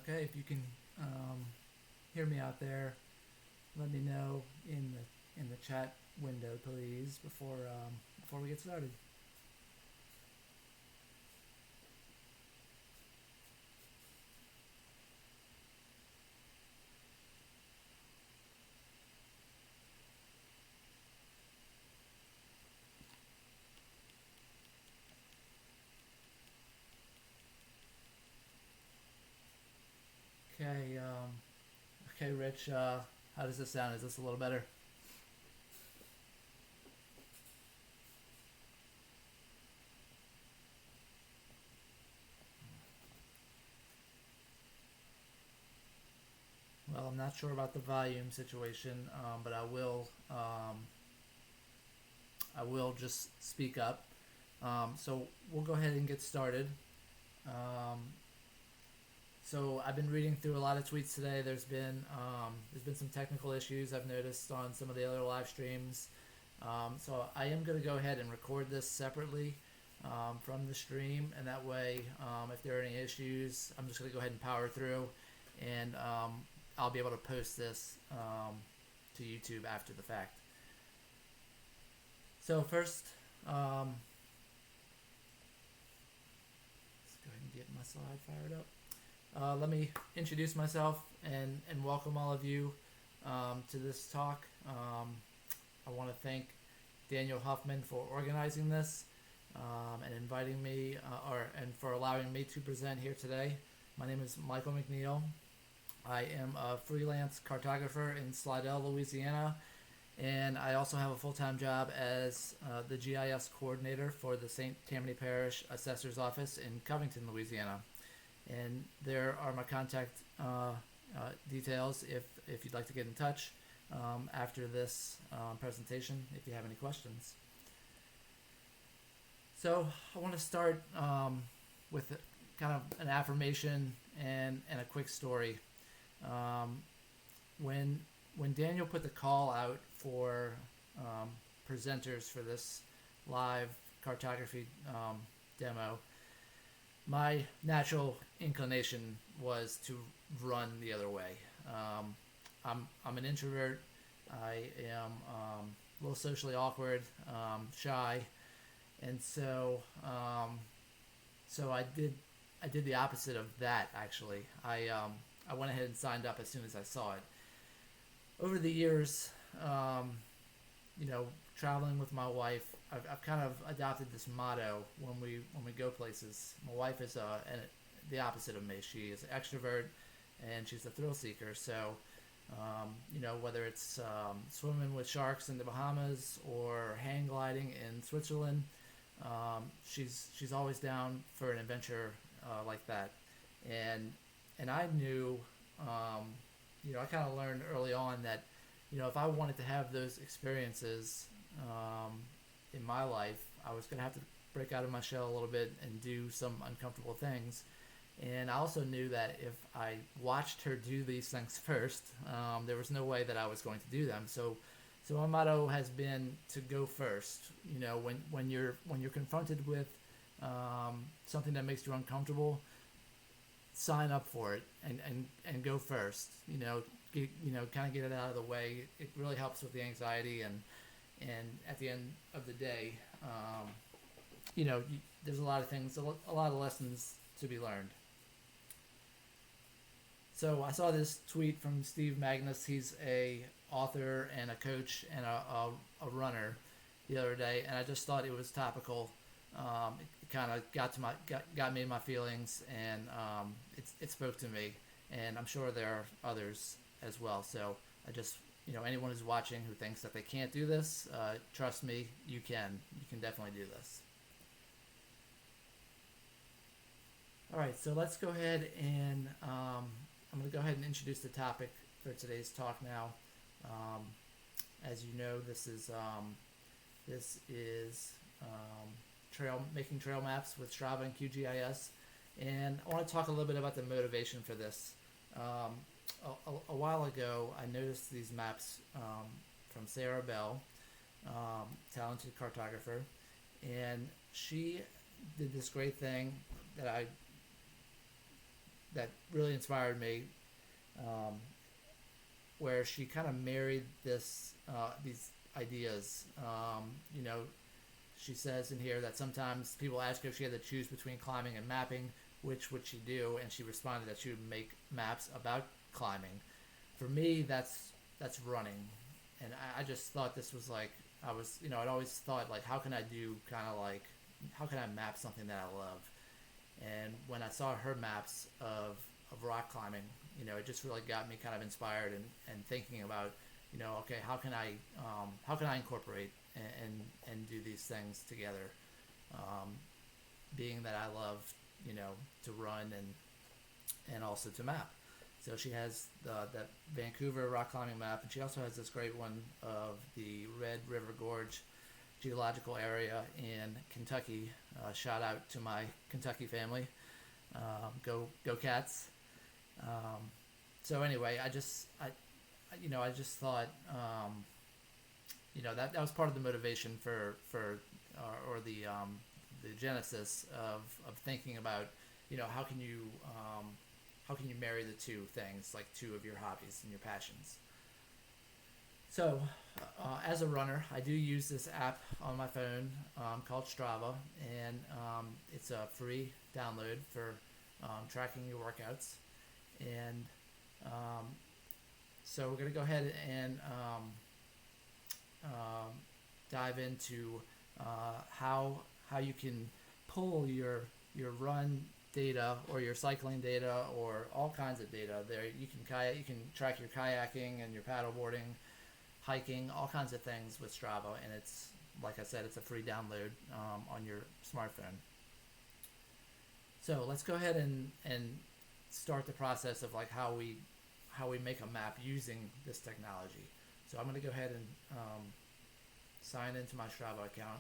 okay. If you can hear me out there, let me know in the chat window, please, before we get started. Okay. Okay, Rich. How does this sound? Is this a little better? Well, I'm not sure about the volume situation, but I will just speak up. So we'll go ahead and get started. Um, so I've been reading through a lot of tweets today. There's been some technical issues I've noticed on some of the other live streams. So I am going to go ahead and record this separately from the stream, and that way, if there are any issues, I'm just going to go ahead and power through, and I'll be able to post this to YouTube after the fact. So first, let's go ahead and get my slide fired up. Let me introduce myself and welcome all of you to this talk. I want to thank Daniel Huffman for organizing this and inviting me, and for allowing me to present here today. My name is Michael McNeil. I am a freelance cartographer in Slidell, Louisiana, and I also have a full-time job as the GIS coordinator for the St. Tammany Parish Assessor's Office in Covington, Louisiana. And there are my contact details if you'd like to get in touch after this presentation if you have any questions. So I want to start with kind of an affirmation and a quick story. When Daniel put the call out for presenters for this live cartography demo, my natural inclination was to run the other way. I'm an introvert. I am a little socially awkward, shy, and so I did the opposite of that. Actually, I went ahead and signed up as soon as I saw it. Over the years, traveling with my wife, I've kind of adopted this motto when we go places. My wife is the opposite of me. She is an extrovert, and she's a thrill seeker. So, whether it's swimming with sharks in the Bahamas or hang gliding in Switzerland, she's always down for an adventure like that. And I knew, I kind of learned early on that, if I wanted to have those experiences in my life, I was going to have to break out of my shell a little bit and do some uncomfortable things. And I also knew that if I watched her do these things first, there was no way that I was going to do them. So my motto has been to go first. When you're confronted with something that makes you uncomfortable, sign up for it and go first. Kind of get it out of the way. It really helps with the anxiety, and at the end of the day, there's a lot of things, a lot of lessons to be learned. So I saw this tweet from Steve Magnus. He's a author and a coach and a runner the other day, and I just thought it was topical. It kind of got me in my feelings, and it spoke to me, and I'm sure there are others as well. So I just, anyone who's watching who thinks that they can't do this, trust me, you can definitely do this. All right, so let's go ahead and I'm going to go ahead and introduce the topic for today's talk now. As you know, this is making trail maps with Strava and QGIS, and I want to talk a little bit about the motivation for this. A while ago, I noticed these maps from Sarah Bell, talented cartographer, and she did this great thing that I that really inspired me, um, where she kind of married these ideas. You know, she says in here that sometimes people ask her if she had to choose between climbing and mapping, which would she do, and she responded that she would make maps about climbing. For me, that's running, and I just thought this was like I was, I'd always thought like, how can I do kind of like, how can I map something that I love? And when I saw her maps of rock climbing, it just really got me kind of inspired and thinking about, okay, how can I incorporate and do these things together? Um, Being that I love, to run and also to map. So she has that Vancouver rock climbing map, and she also has this great one of the Red River Gorge geological area in Kentucky. Shout out to my Kentucky family. Go Cats. So anyway, I just thought, that was part of the motivation or the genesis of thinking about, how can you marry the two things, like two of your hobbies and your passions. So, as a runner, I do use this app on my phone called Strava, and it's a free download for tracking your workouts. And so we're going to go ahead and dive into how you can pull your run data or your cycling data or all kinds of data. There you can track your kayaking and your paddleboarding, hiking, all kinds of things with Strava, and it's, like I said, it's a free download on your smartphone. So let's go ahead and start the process of like how we make a map using this technology. So I'm going to go ahead and sign into my Strava account.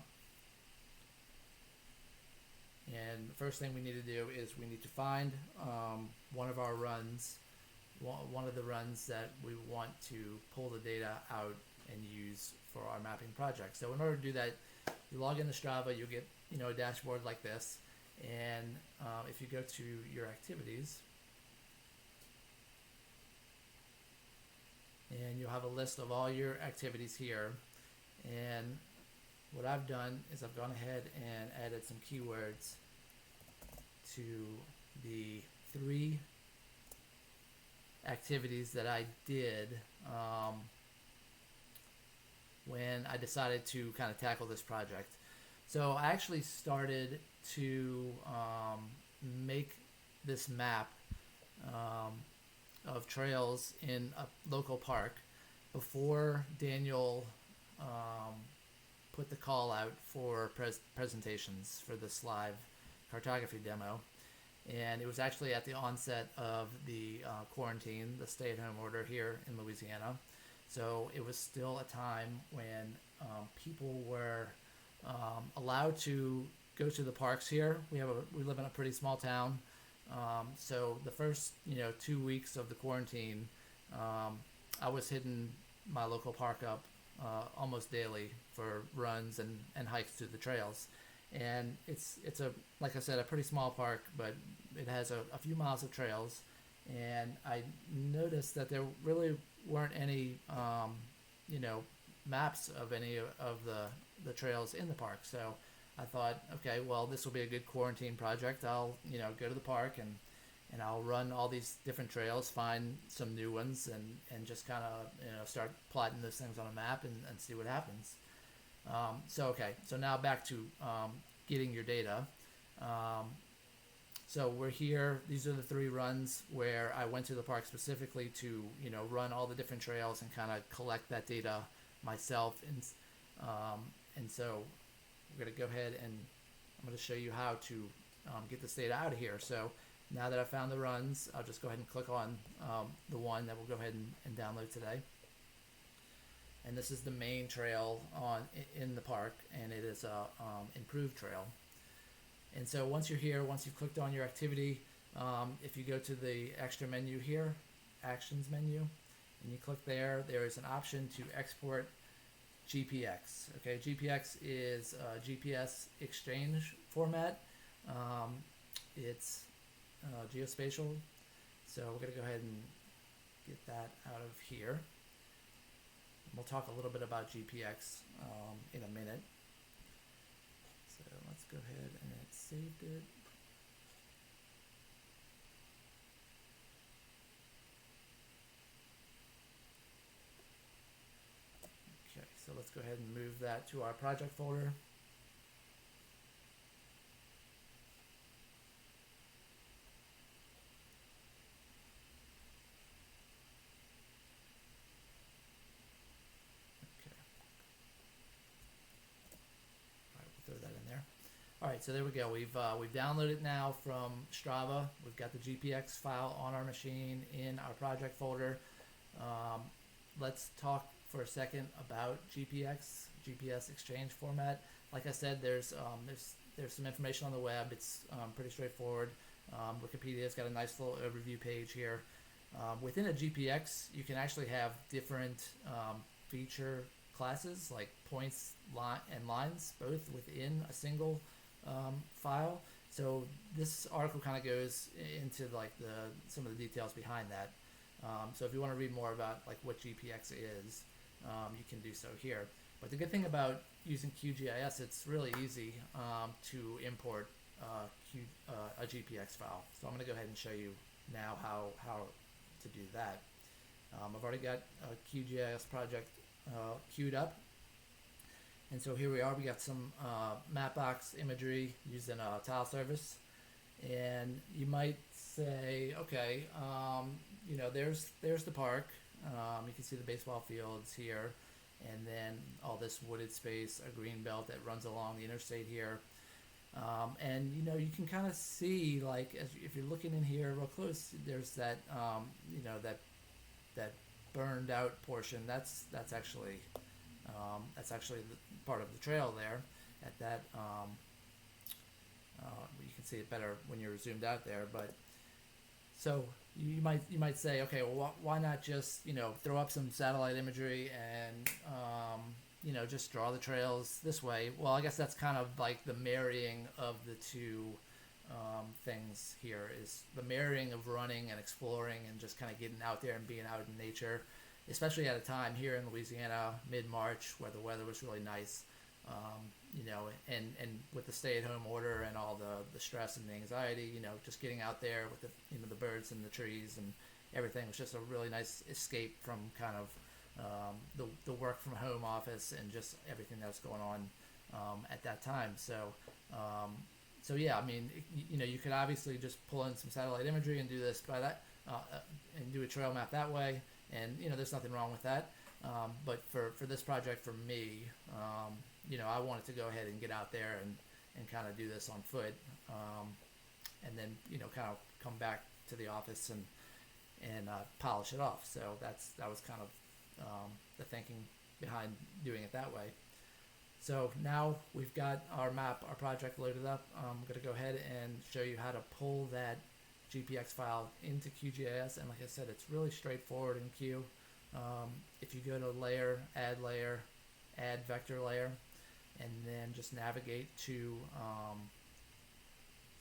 And the first thing we need to do is we need to find one of our runs, one of the runs that we want to pull the data out and use for our mapping project. So in order to do that, you log into Strava, you'll get a dashboard like this. And if you go to your activities, and you'll have a list of all your activities here. And what I've done is I've gone ahead and added some keywords to the 3 activities that I did when I decided to kind of tackle this project. So I actually started to make this map of trails in a local park before Daniel put the call out for presentations for this live cartography demo. And it was actually at the onset of the quarantine, the stay-at-home order here in Louisiana. So it was still a time when people were allowed to go to the parks here. We live in a pretty small town. So the first 2 weeks of the quarantine, I was hitting my local park up almost daily for runs and hikes to the trails. And it's a, like I said, a pretty small park, but it has a few miles of trails. And I noticed that there really weren't any maps of any of the trails in the park. So I thought, okay, well, this will be a good quarantine project. I'll go to the park and I'll run all these different trails, find some new ones, and just kind of start plotting those things on a map and see what happens. So now back to getting your data. So we're here. These are the 3 runs where I went to the park specifically to run all the different trails and kind of collect that data myself. And so we're going to go ahead and I'm going to show you how to get this data out of here. So now that I've found the runs, I'll just go ahead and click on the one that we'll go ahead and download today. And this is the main trail in the park, and it is a improved trail. And so once you're here, once you've clicked on your activity, if you go to the extra menu here, actions menu, and you click there, there is an option to export GPX. Okay, GPX is a GPS exchange format. It's geospatial So we're going to go ahead and get that out of here. We'll talk a little bit about GPX in a minute. So let's go ahead and it saved it. Okay, so let's go ahead and move that to our project folder. Alright, so there we go. We've downloaded it now from Strava. We've got the GPX file on our machine in our project folder. Let's talk for a second about GPS exchange format. Like I said, there's some information on the web. It's pretty straightforward. Wikipedia's got a nice little overview page here. Within a GPX, you can actually have different feature classes like points and lines, both within a single file. So this article kind of goes into like some of the details behind that. So if you want to read more about like what GPX is, you can do so here. But the good thing about using QGIS, it's really easy to import a GPX file. So I'm going to go ahead and show you now how to do that. I've already got a QGIS project queued up. And so here we are. We got some Mapbox imagery using a tile service. And you might say, okay, you know, there's the park. You can see the baseball fields here. And then all this wooded space, a green belt that runs along the interstate here. And, you know, you can kind of see, like, if you're looking in here real close, there's that, you know, that burned out portion. That's actually the part of the trail there. At that, you can see it better when you're zoomed out there. But so you might say, okay, well, why not just, you know, throw up some satellite imagery and you know, just draw the trails this way? Well, I guess that's kind of like the marrying of the two things here, is the marrying of running and exploring and just kind of getting out there and being out in nature, especially at a time here in Louisiana, mid-March, where the weather was really nice. You know, and with the stay-at-home order and all the stress and the anxiety, you know, just getting out there with the, you know, the birds and the trees and everything was just a really nice escape from kind of the work from home office and just everything that's going on at that time. So yeah, I mean, you know, you could obviously just pull in some satellite imagery and do this by that, and do a trail map that way, and you know, there's nothing wrong with that. But for this project, for me, you know, I wanted to go ahead and get out there and kind of do this on foot, and then, you know, kind of come back to the office and polish it off. So that was kind of the thinking behind doing it that way. So now we've got our project loaded up. I'm going to go ahead and show you how to pull that GPX file into QGIS. And like I said, it's really straightforward in Q. If you go to layer, add vector layer, and then just navigate to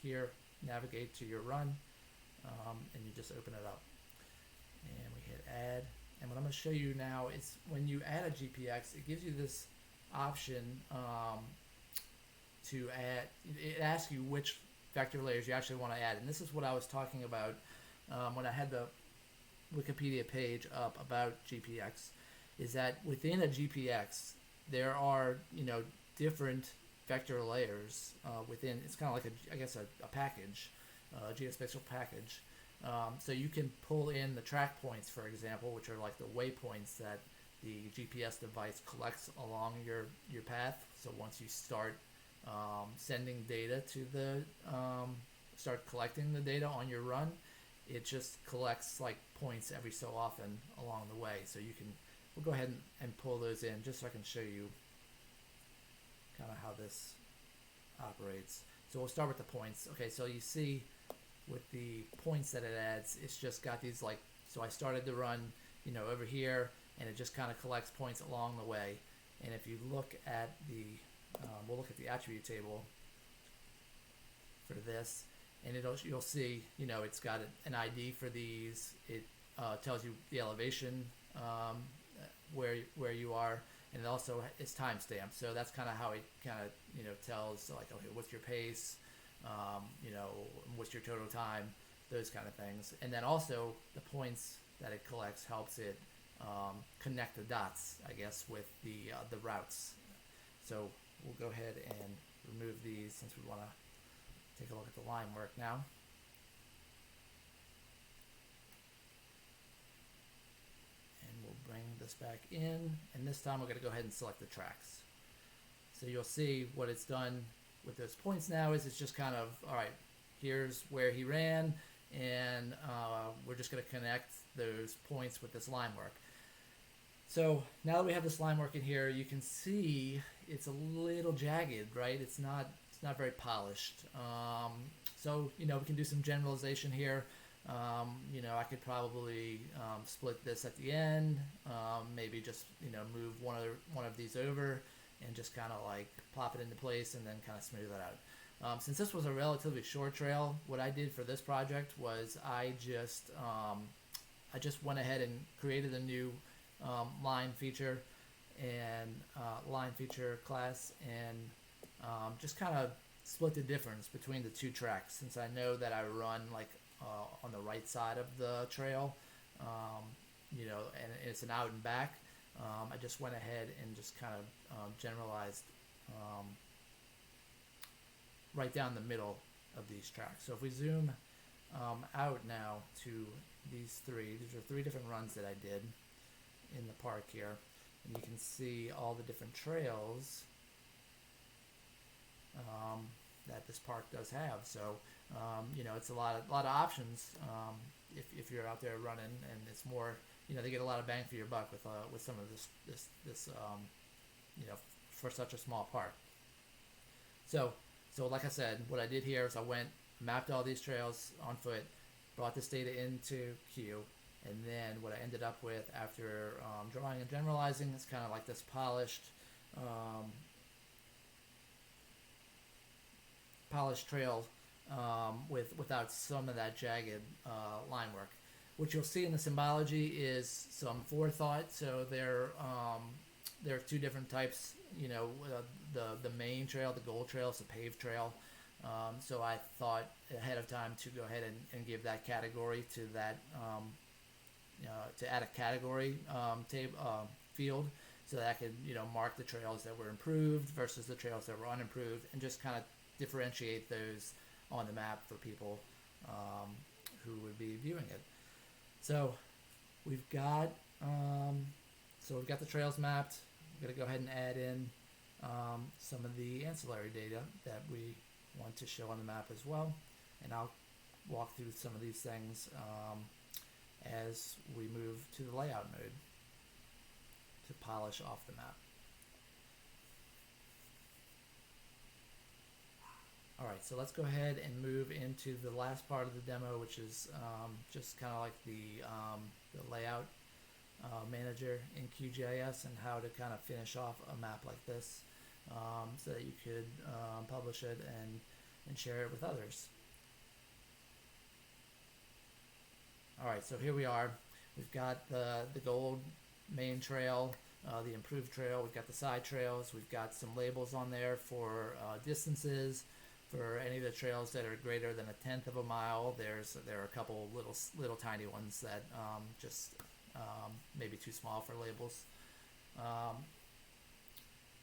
here, navigate to your run, and you just open it up. And we hit add. And what I'm going to show you now is when you add a GPX, it gives you this option to add. It asks you which vector layers you actually want to add. And this is what I was talking about when I had the Wikipedia page up about GPX, is that within a GPX there are, you know, different vector layers within. It's kind of like a package, a geospatial package. So you can pull in the track points, for example, which are like the waypoints that the GPS device collects along your path. So once you start sending data to start collecting the data on your run, it just collects like points every so often along the way. So we'll go ahead and pull those in just so I can show you kind of how this operates. So we'll start with the points. Okay, so you see with the points that it adds, it's just got these like, so I started the run, you know, over here, and it just kind of collects points along the way. And if you look at we'll look at the attribute table for this, and you'll see, it's got an ID for these. It tells you the elevation, where you are, and it also is timestamped. So that's kind of how it kind of tells, like, okay, what's your pace, what's your total time, those kind of things. And then also the points that it collects helps it connect the dots, I guess, with the routes. So we'll go ahead and remove these since we want to take a look at the line work now. And we'll bring this back in, and this time we're going to go ahead and select the tracks. So you'll see what it's done with those points now is it's just kind of, all right, here's where he ran, and we're just going to connect those points with this line work. So now that we have this line work in here, you can see it's a little jagged, right? It's not very polished. So we can do some generalization here. I could probably split this at the end, maybe just move one of these over and just kind of like plop it into place and then kind of smooth that out. Since this was a relatively short trail, what I did for this project was I just went ahead and created a new line feature and line feature class, and just kind of split the difference between the two tracks, since I know that I run like on the right side of the trail, and it's an out and back. I just went ahead and just kind of generalized right down the middle of these tracks. So if we zoom out now to these are three different runs that I did in the park here, and you can see all the different trails that this park does have. So it's a lot of options if you're out there running, and it's more, they get a lot of bang for your buck with some of this for such a small park. So like I said, what I did here is I mapped all these trails on foot, brought this data into Q, and then what I ended up with after drawing and generalizing is kind of like this polished trail without some of that jagged line work. What you'll see in the symbology is some forethought. So there are two different types. The main trail, the gold trail, is a paved trail. So I thought ahead of time to go ahead and give that category to that, to add a category field, so that I could mark the trails that were improved versus the trails that were unimproved, and just kind of differentiate those on the map for people who would be viewing it. So we've got the trails mapped. We're gonna go ahead and add in some of the ancillary data that we want to show on the map as well, and I'll walk through some of these things as we move to the layout mode to polish off the map. Alright, so let's go ahead and move into the last part of the demo, which is just kind of like the layout manager in QGIS, and how to kind of finish off a map like this, so that you could publish it and share it with others. Alright, so here we are. We've got the gold main trail, the improved trail. We've got the side trails. We've got some labels on there for distances. For any of the trails that are greater than 1/10 of a mile, there are a couple little tiny ones that just maybe too small for labels.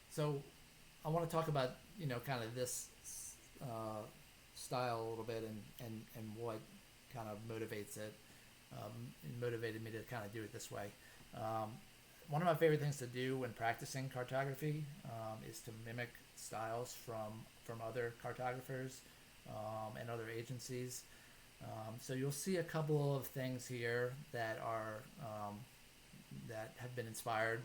So I want to talk about kind of this style a little bit, and what kind of motivates it. It motivated me to kind of do it this way. One of my favorite things to do when practicing cartography is to mimic styles from other cartographers and other agencies. So you'll see a couple of things here that are that have been inspired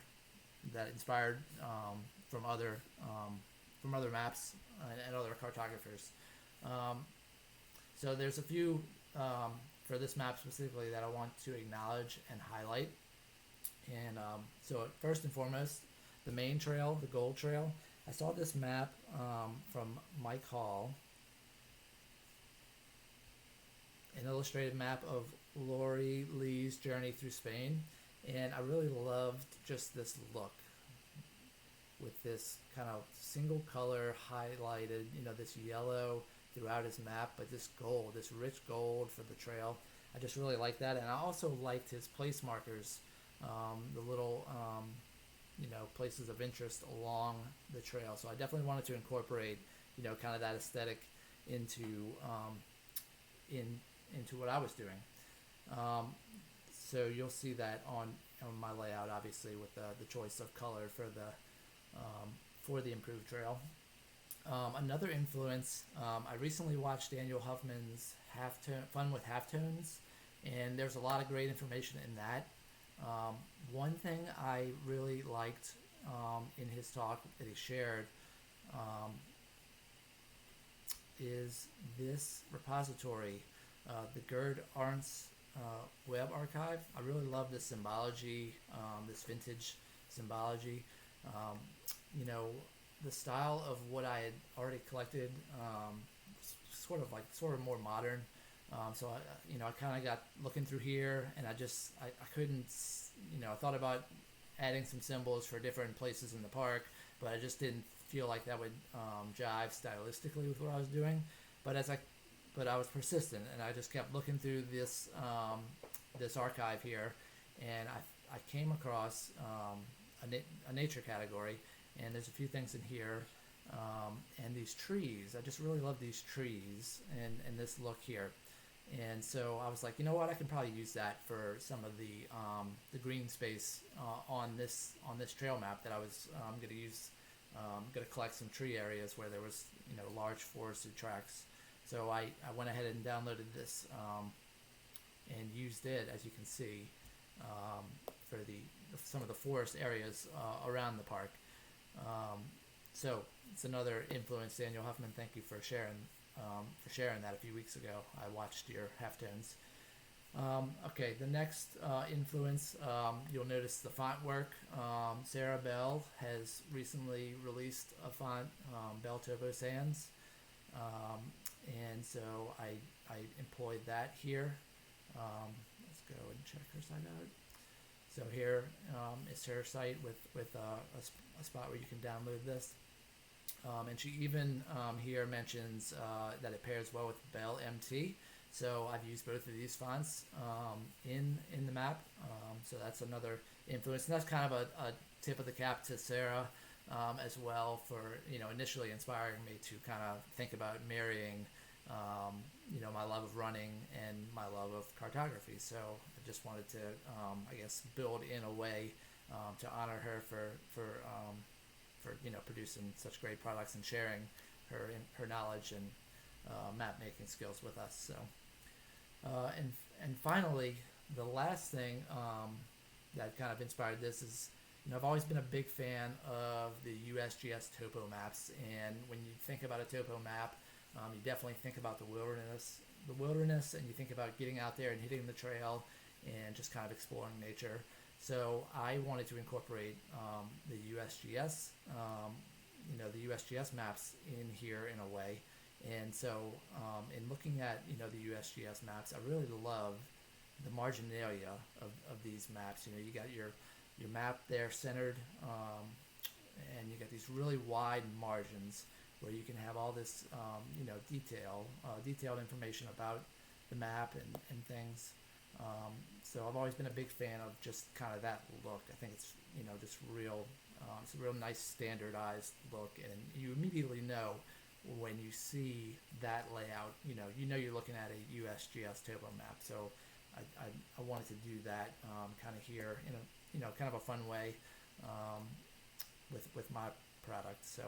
from other maps and other cartographers. So there's a few for this map specifically that I want to acknowledge and highlight. And so first and foremost, the main trail, the gold trail. I saw this map from Mike Hall, an illustrated map of Lori Lee's journey through Spain, and I really loved just this look with this kind of single color highlighted, this yellow throughout his map, but this gold, this rich gold for the trail. I just really liked that, and I also liked his place markers, the little, places of interest along the trail. So I definitely wanted to incorporate, kind of that aesthetic into into what I was doing. Um, so you'll see that on my layout, obviously, with the choice of color for the improved trail. Another influence, I recently watched Daniel Huffman's Fun with Halftones, and there's a lot of great information in that. One thing I really liked in his talk that he shared is this repository, the Gerd Arndt's web archive. I really love this symbology, this vintage symbology. Um, you know, the style of what I had already collected, sort of more modern. So I kind of got looking through here, and I couldn't, I thought about adding some symbols for different places in the park, but I just didn't feel like that would jive stylistically with what I was doing. But but I was persistent, and I just kept looking through this archive here, and I came across a nature category, and there's a few things in here, and these trees. I just really love these trees and this look here. And so I was like, you know what, I can probably use that for some of the green space on this trail map that I was going to use. Going to collect some tree areas where there was large forested tracts. So I went ahead and downloaded this and used it, as you can see, for some of the forest areas around the park. So it's another influence, Daniel Huffman. Thank you for sharing that a few weeks ago. I watched your halftones. Okay, the next influence, you'll notice the font work. Sarah Bell has recently released a font, Bell Topo Sans, and so I employed that here. Let's go and check her site out. So here is her site with a spot where you can download this. And she even here mentions that it pairs well with Bell MT. So I've used both of these fonts in the map. So that's another influence. And that's kind of a tip of the cap to Sarah as well for initially inspiring me to kind of think about marrying my love of running and my love of cartography. So I just wanted to build in a way to honor her for producing such great products and sharing her knowledge and map making skills with us. So and finally, the last thing that kind of inspired this is I've always been a big fan of the USGS topo maps, and when you think about a topo map, you definitely think about the wilderness, and you think about getting out there and hitting the trail and just kind of exploring nature. So I wanted to incorporate the USGS, the USGS maps in here in a way. And so in looking at, the USGS maps, I really love the marginalia of these maps. You got your map there centered, and you got these really wide margins where you can have all this, detailed information about the map and things. So I've always been a big fan of just kind of that look. I think it's, just real, it's a real nice standardized look, and you immediately know when you see that layout, you're looking at a USGS topo map. So I wanted to do that kind of here in a, kind of a fun way with my product. So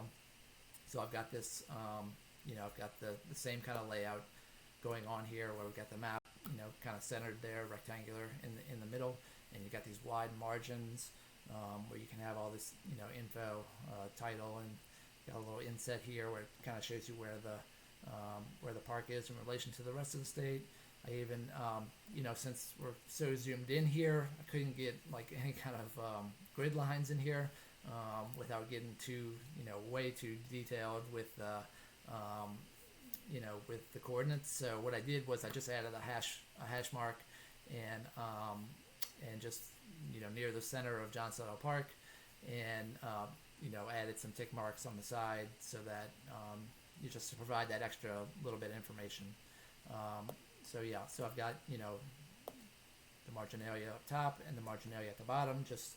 I've got this, I've got the same kind of layout going on here where we've got the map, kind of centered there, rectangular in the middle, and you got these wide margins where you can have all this, info, title, and got a little inset here where it kind of shows you where the park is in relation to the rest of the state. I even, since we're so zoomed in here, I couldn't get like any kind of grid lines in here without getting too, way too detailed with with the coordinates. So what I did was I just added a hash mark, and just near the center of Johnson Park, and added some tick marks on the side so that you just to provide that extra little bit of information. So yeah, so I've got the marginalia up top and the marginalia at the bottom, just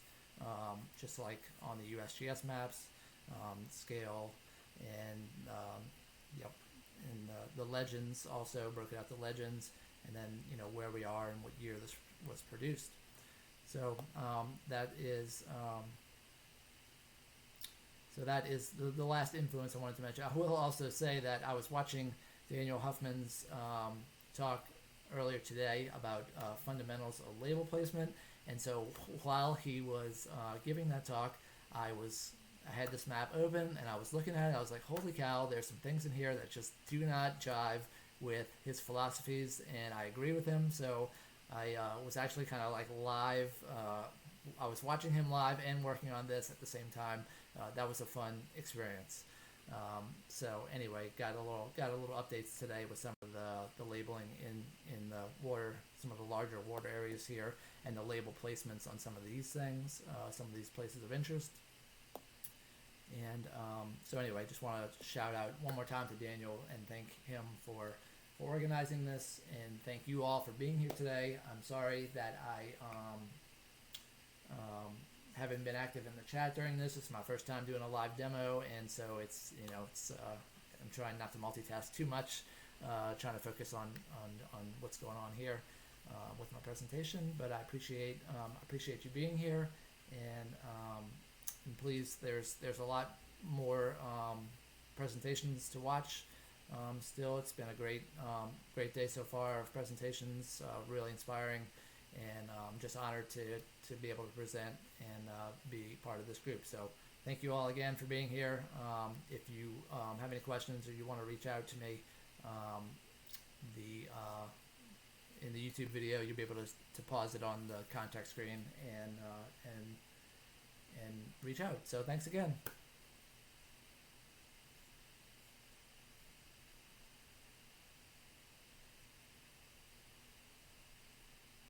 like on the USGS maps, scale, and yep, and the legends also broken out the legends, and then where we are and what year this was produced. So that is the last influence I wanted to mention. I will also say that I was watching Daniel Huffman's talk earlier today about fundamentals of label placement, and so while he was giving that talk, I had this map open and I was looking at it. I was like, holy cow, there's some things in here that just do not jive with his philosophies, and I agree with him. So I was actually kind of like live. I was watching him live and working on this at the same time. That was a fun experience. So anyway, got a little updates today with some of the labeling in the water, some of the larger water areas here, and the label placements on some of these things, some of these places of interest. And so anyway, just want to shout out one more time to Daniel and thank him for organizing this, and thank you all for being here today. I'm sorry that I haven't been active in the chat during this. It's my first time doing a live demo, and so it's I'm trying not to multitask too much, trying to focus on what's going on here with my presentation. But I appreciate you being here, and please, there's a lot more presentations to watch. Still, it's been a great day so far of presentations, really inspiring, and I'm just honored to be able to present and be part of this group. So thank you all again for being here. If you have any questions or you want to reach out to me, in the YouTube video, you'll be able to pause it on the contact screen and reach out. So thanks again.